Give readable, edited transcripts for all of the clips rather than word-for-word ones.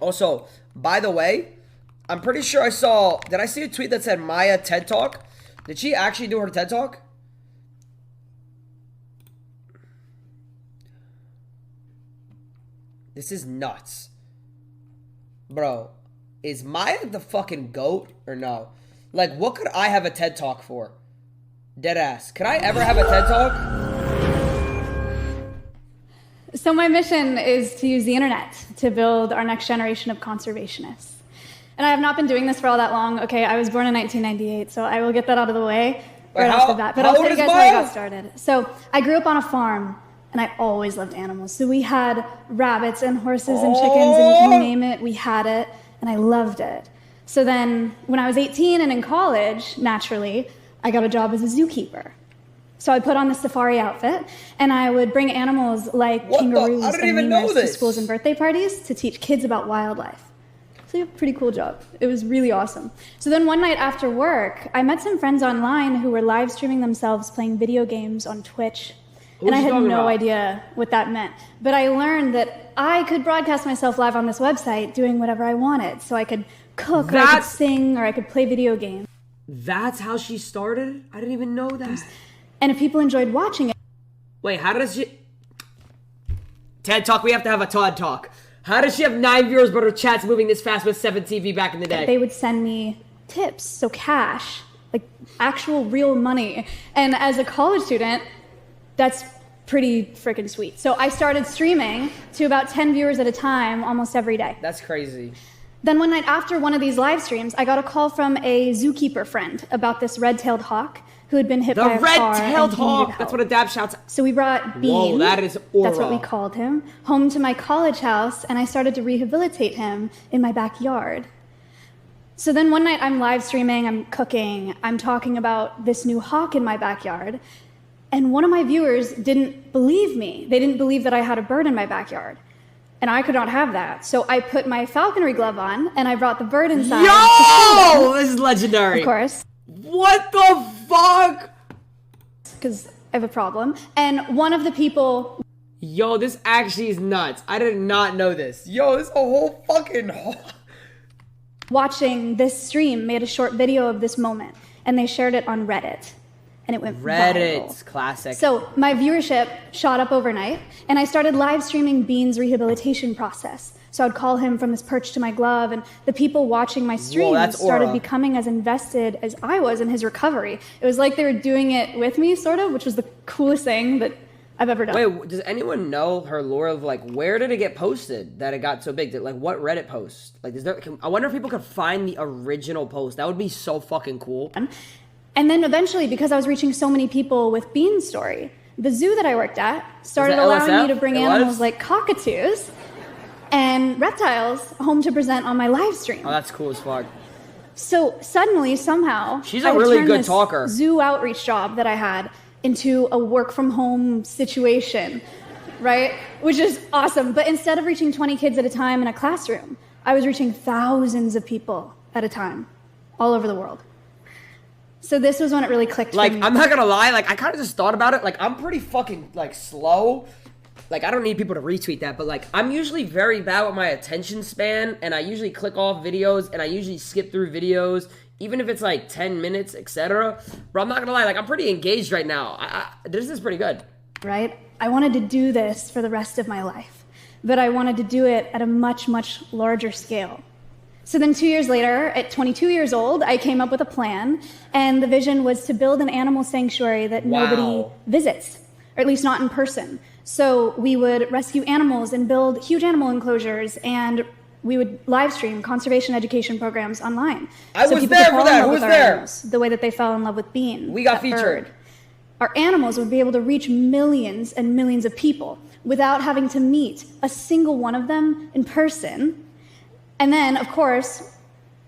Also, by the way, I'm pretty sure did I see a tweet that said Maya TED Talk? Did she actually do her TED Talk? This is nuts. Bro, is Maya the fucking GOAT or no? Like, what could I have a TED Talk for? Deadass. Could I ever have a TED Talk? So my mission is to use the internet to build our next generation of conservationists. And I have not been doing this for all that long. Okay, I was born in 1998, so I will get that out of the way right off the bat. But I'll tell you guys how I got started. So I grew up on a farm, and I always loved animals. So we had rabbits and horses and chickens, and you name it, we had it, and I loved it. So then when I was 18 and in college, naturally, I got a job as a zookeeper. So I put on the safari outfit, and I would bring animals like kangaroos and lemurs to schools and birthday parties to teach kids about wildlife. So a pretty cool job. It was really awesome. So then one night after work, I met some friends online who were live streaming themselves playing video games on Twitch. And I had no idea what that meant. But I learned that I could broadcast myself live on this website doing whatever I wanted. So I could cook, or I could sing, or I could play video games. That's how she started? I didn't even know that. And if people enjoyed watching it... Wait, how does she... TED Talk, we have to have a TED Talk. How does she have 9 viewers but her chat's moving this fast with 7 TV back in the day? They would send me tips, so cash, like actual real money. And as a college student, that's pretty freaking sweet. So I started streaming to about 10 viewers at a time almost every day. That's crazy. Then one night after one of these live streams, I got a call from a zookeeper friend about this red-tailed hawk who had been hit by a car. The red-tailed hawk! That's what a dab shouts. So we brought Bean, whoa, that is aura. That's what we called him, home to my college house, and I started to rehabilitate him in my backyard. So then one night I'm live streaming, I'm cooking, I'm talking about this new hawk in my backyard, and one of my viewers didn't believe me. They didn't believe that I had a bird in my backyard. And I could not have that. So I put my falconry glove on, and I brought the bird inside. Yo! This is legendary. Of course. What the fuck? Because I have a problem. And one of the people... Yo, this actually is nuts. I did not know this. Yo, this is a whole fucking... watching this stream made a short video of this moment. And they shared it on Reddit. And it went Reddit's viral. Classic. So my viewership shot up overnight, and I started live streaming Bean's rehabilitation process. So I'd call him from his perch to my glove, and the people watching my streams started becoming as invested as I was in his recovery. It was like they were doing it with me, sort of, which was the coolest thing that I've ever done. Wait, does anyone know her lore of, like, where did it get posted that it got so big? Like, what Reddit post? Like, I wonder if people could find the original post. That would be so fucking cool. And then eventually, because I was reaching so many people with Bean's story, the zoo that I worked at started allowing me to bring animals like cockatoos and reptiles home to present on my live stream. Oh, that's cool as fuck. So suddenly, somehow, she's a really good talker. Zoo outreach job that I had into a work from home situation, right? Which is awesome. But instead of reaching 20 kids at a time in a classroom, I was reaching thousands of people at a time all over the world. So this was when it really clicked like, for me. I'm not gonna lie, like, I kind of just thought about it. Like, I'm pretty fucking, like, slow. Like, I don't need people to retweet that, but, like, I'm usually very bad with my attention span, and I usually click off videos, and I usually skip through videos, even if it's, like, 10 minutes, etc. But I'm not gonna lie, like, I'm pretty engaged right now. This is pretty good. Right? I wanted to do this for the rest of my life, but I wanted to do it at a much, much larger scale. So then 2 years later, at 22 years old, I came up with a plan, and the vision was to build an animal sanctuary that nobody visits, or at least not in person. So we would rescue animals and build huge animal enclosures, and we would live stream conservation education programs online. I was there for that. Who was there? Animals, the way that they fell in love with Bean. We got featured. Our animals would be able to reach millions and millions of people without having to meet a single one of them in person. And then, of course,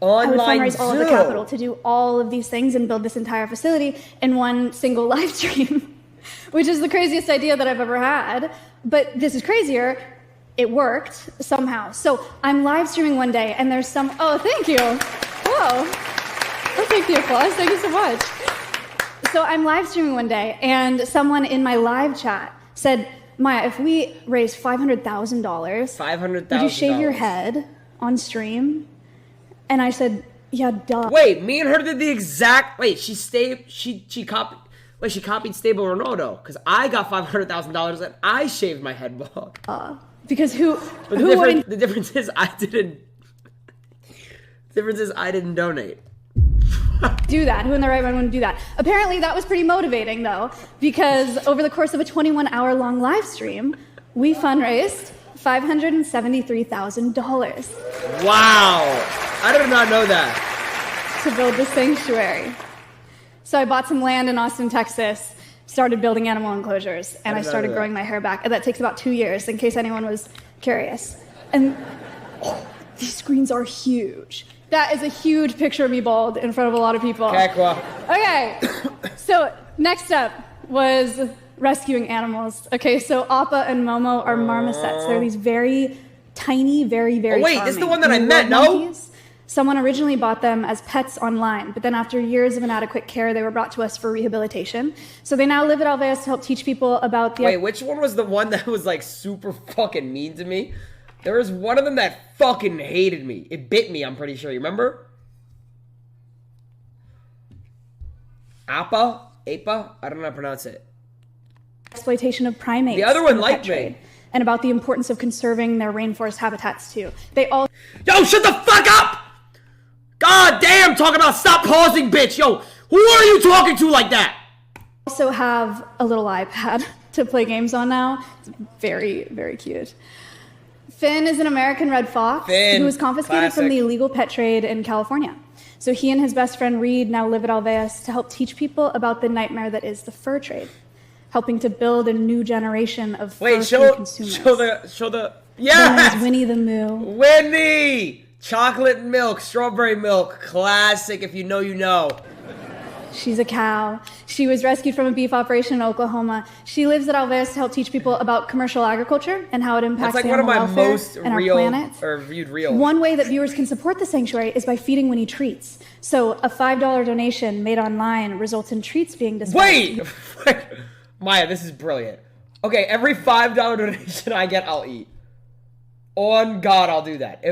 I would fundraise all of the capital to do all of these things and build this entire facility in one single live stream, which is the craziest idea that I've ever had. But this is crazier. It worked somehow. So I'm live streaming one day, and there's some... Oh, thank you. Whoa. I'll take the applause. Thank you so much. So I'm live streaming one day, and someone in my live chat said, Maya, if we raise $500,000, would you shave your head on stream? And I said, yeah, duh. Wait, me and her did the exact. Wait, she copied. Wait, she copied StableRonaldo because I got $500,000 and I shaved my head bald. Because who the difference is I didn't. The difference is I didn't donate. Do that? Who in their right mind wouldn't do that? Apparently, that was pretty motivating though, because over the course of a 21-hour-long live stream, we fundraised $573,000. Wow, I did not know that. To build the sanctuary. So I bought some land in Austin, Texas, started building animal enclosures, and I started growing my hair back. And that takes about 2 years, in case anyone was curious. And these screens are huge. That is a huge picture of me bald in front of a lot of people. Okay, so next up was rescuing animals. Okay, so Appa and Momo are marmosets. They're these very tiny, very, very wait, charming. this is the one that I met, no? Monkeys. Someone originally bought them as pets online, but then after years of inadequate care, they were brought to us for rehabilitation. So they now live at Alveus to help teach people about the... Wait, which one was the one that was like super fucking mean to me? There was one of them that fucking hated me. It bit me, I'm pretty sure. You remember? Appa? I don't know how to pronounce it. Exploitation of primates. The other one liked me. And about the importance of conserving their rainforest habitats too. They all... Yo, shut the fuck up! God damn, talking about stop pausing, bitch. Yo, who are you talking to like that? Also have a little iPad to play games on now. It's very, very cute. Finn is an American red fox who was confiscated from the illegal pet trade in California. So he and his best friend Reed now live at Alveus to help teach people about the nightmare that is the fur trade, helping to build a new generation of fur-free consumers. Show the. Yes! Then Winnie the Moo. Winnie! Chocolate milk, strawberry milk, classic. If you know, you know. She's a cow. She was rescued from a beef operation in Oklahoma. She lives at Alveus to help teach people about commercial agriculture and how it impacts animal welfare and our planet. Viewed real. One way that viewers can support the sanctuary is by feeding Winnie treats. So a $5 donation made online results in treats being displayed. Wait! Maya, this is brilliant. Okay, every $5 donation I get, I'll eat. On God, I'll do that.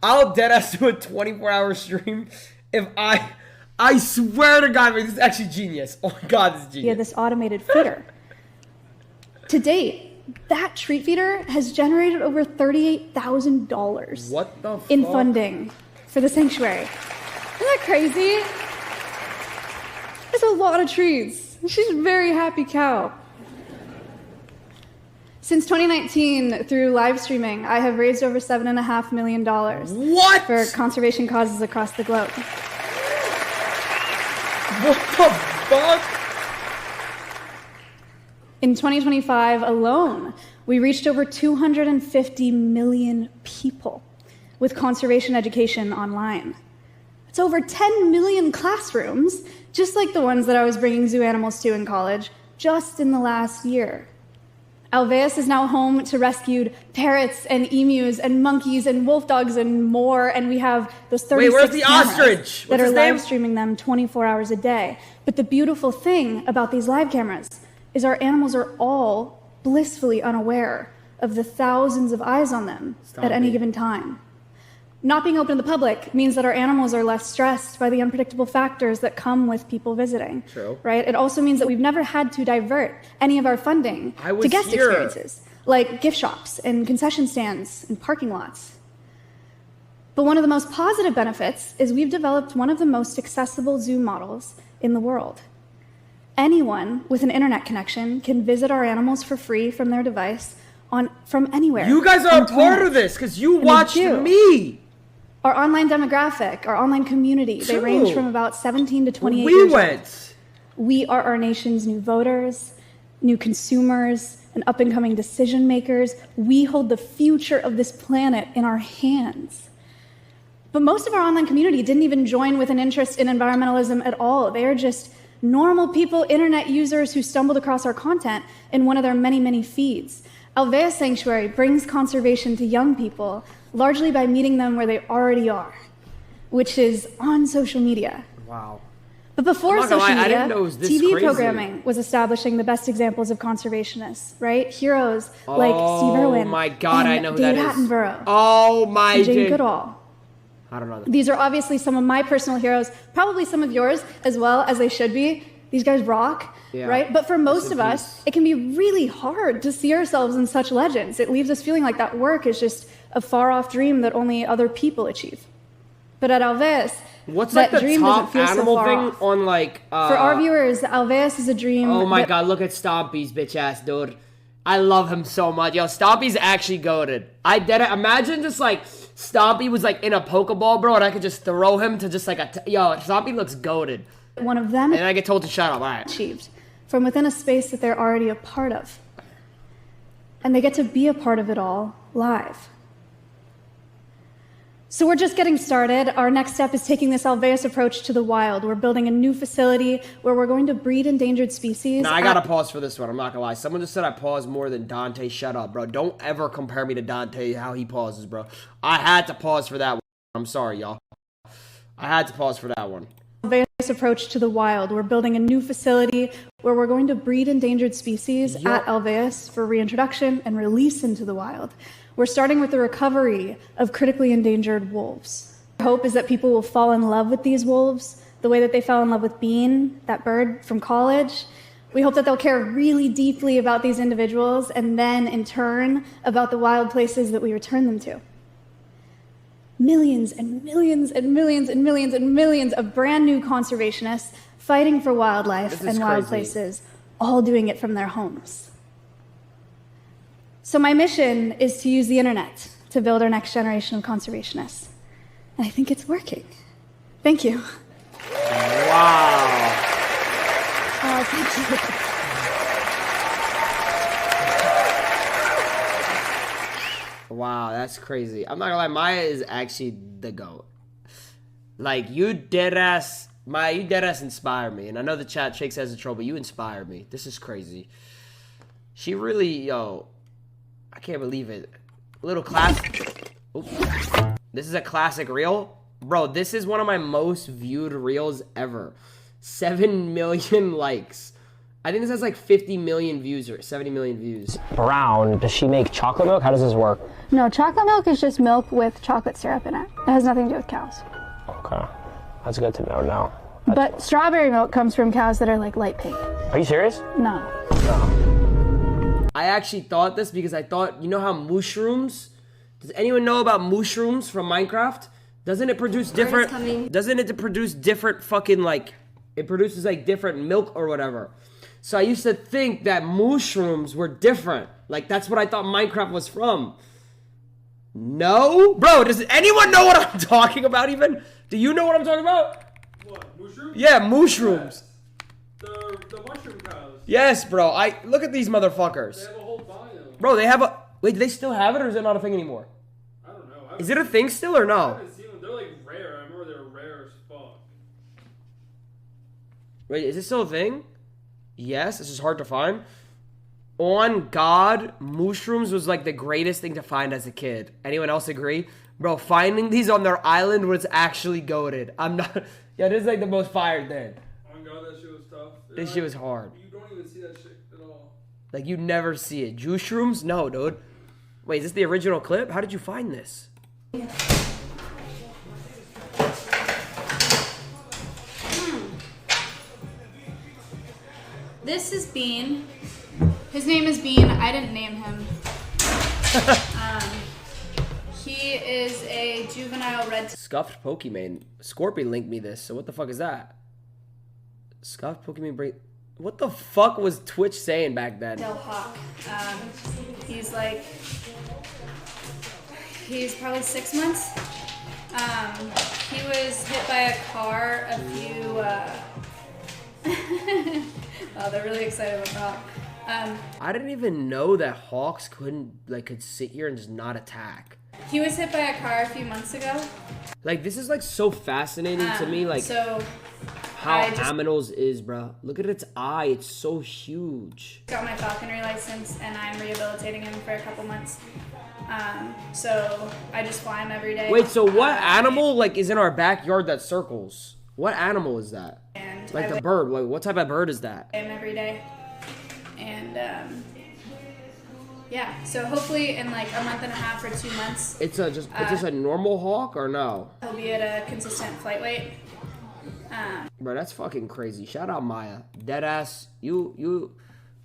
I'll deadass do a 24-hour stream if I swear to God, this is actually genius. Oh my God, this is genius. Yeah, this automated feeder. To date, that treat feeder has generated over $38,000 what the fuck? in funding for the sanctuary. Isn't that crazy? That's a lot of treats. She's a very happy cow. Since 2019, through live streaming, I have raised over $7.5 million for conservation causes across the globe. What the fuck? In 2025 alone, we reached over 250 million people with conservation education online. It's over 10 million classrooms, just like the ones that I was bringing zoo animals to in college, just in the last year. Alveus is now home to rescued parrots and emus and monkeys and wolf dogs and more, and we have those 36 cameras that are live streaming them 24 hours a day. But the beautiful thing about these live cameras is our animals are all blissfully unaware of the thousands of eyes on them at any given time. Not being open to the public means that our animals are less stressed by the unpredictable factors that come with people visiting. True. Right? It also means that we've never had to divert any of our funding to guest experiences, like gift shops and concession stands and parking lots. But one of the most positive benefits is we've developed one of the most accessible zoo models in the world. Anyone with an internet connection can visit our animals for free from their device from anywhere. You guys are a part of this because you watched me. Our online demographic, our online community, they range from about 17 to 28 years old. We are our nation's new voters, new consumers, and up-and-coming decision makers. We hold the future of this planet in our hands. But most of our online community didn't even join with an interest in environmentalism at all. They are just normal people, internet users who stumbled across our content in one of their many, many feeds. Alveus Sanctuary brings conservation to young people largely by meeting them where they already are, which is on social media. Wow. But before social I media, didn't know it was this TV crazy. programming was establishing the best examples of conservationists, right? Heroes like Steve Irwin. Oh my God, and I know who David that is. Attenborough. Oh my and Jane God. Goodall. I don't know that. These are obviously some of my personal heroes, probably some of yours as well, as they should be. These guys rock, right? But for most of us, it can be really hard to see ourselves in such legends. It leaves us feeling like that work is just a far-off dream that only other people achieve. But at Alveus, what's that like the dream top doesn't feel animal so far thing off. on like? For our viewers, Alveus is a dream. Oh my God! Look at Stompy's bitch ass dude. I love him so much. Yo, Stompy's actually goated. I did it. Imagine just like Stompy was like in a Pokeball, bro, and I could just throw him to just like yo. Stompy looks goated. One of them. And I get told to shut up. All right. Achieved from within a space that they're already a part of, and they get to be a part of it all live. So we're just getting started. Our next step is taking this Alveus approach to the wild. We're building a new facility where we're going to breed endangered species. Now, I gotta pause for this one. I'm not gonna lie. Someone just said I pause more than Dante. Shut up, bro. Don't ever compare me to Dante, how he pauses, bro. I had to pause for that one. I'm sorry, y'all. I had to pause for that one. Alveus approach to the wild. We're building a new facility where we're going to breed endangered species at Alveus for reintroduction and release into the wild. We're starting with the recovery of critically endangered wolves. Our hope is that people will fall in love with these wolves the way that they fell in love with Bean, that bird from college. We hope that they'll care really deeply about these individuals and then, in turn, about the wild places that we return them to. Millions and millions and millions and millions and millions of brand new conservationists fighting for wildlife and wild places, all doing it from their homes. So my mission is to use the internet to build our next generation of conservationists. And I think it's working. Thank you. Wow. Oh, thank you. Wow, that's crazy. I'm not gonna lie, Maya is actually the GOAT. Like, you deadass, Maya, you deadass inspire me. And I know the chat shakes as a troll, but you inspire me. This is crazy. She really, yo, I can't believe it. Little classic. Oops. This is a classic reel. Bro, this is one of my most viewed reels ever. 7 million likes. I think this has like 50 million views or 70 million views. Brown, does she make chocolate milk? How does this work? No, chocolate milk is just milk with chocolate syrup in it. It has nothing to do with cows. Okay, that's good to know now. But strawberry milk comes from cows that are like light pink. Are you serious? No. I actually thought this because I thought, you know how mushrooms, does anyone know about mushrooms from Minecraft? Doesn't it produce different, doesn't it produce different fucking like, it produces like different milk or whatever. So I used to think that mushrooms were different. Like that's what I thought Minecraft was from. No? Bro, does anyone know what I'm talking about even? Do you know what I'm talking about? What, mushrooms? Yeah, mushrooms. The mushroom cows. Yes, bro. Look at these motherfuckers. They have a whole biome. Bro, they have a... Wait, do they still have it or is it not a thing anymore? I don't know. Is it a thing still or I no? haven't seen them. They're like rare. I remember they were rare as fuck. Wait, is it still a thing? Yes, this is hard to find. On God, mushrooms was like the greatest thing to find as a kid. Anyone else agree? Bro, finding these on their island was actually goated. I'm not... Yeah, this is like the most fired thing. Oh my God, that shit was tough. This shit was hard. You don't even see that shit at all. Like, you never see it. Juice shrooms? No, dude. Wait, is this the original clip? How did you find this? This is Bean. His name is Bean. I didn't name him. He is a juvenile red... Scuffed Pokemon. Scorpion linked me this, so what the fuck is that? Scuffed Pokemon break... What the fuck was Twitch saying back then? Del Hawk. He's like... He's probably 6 months. He was hit by a car a few... Oh, they're really excited about Hawk. I didn't even know that hawks could sit here and just not attack. He was hit by a car a few months ago. Like, this is like so fascinating to me, like So how Aminos is, bro. Look at its eye, it's so huge. got my falconry license and I'm rehabilitating him for a couple months. So I just fly him every day. Wait, so what animal like is in our backyard that circles? What animal is that? And and Like I the weigh bird. Wait, what type of bird is that? him every day. And yeah, so hopefully in like a month and a half or 2 months, It's just a normal hawk or no? he'll be at a consistent flight weight. Bro, that's fucking crazy. Shout out Maya. Deadass. You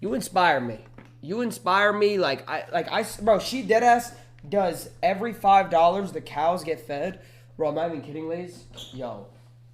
inspire me. You inspire me. Bro, she deadass does every $5 the cows get fed. Bro, I'm not even kidding, ladies. Yo,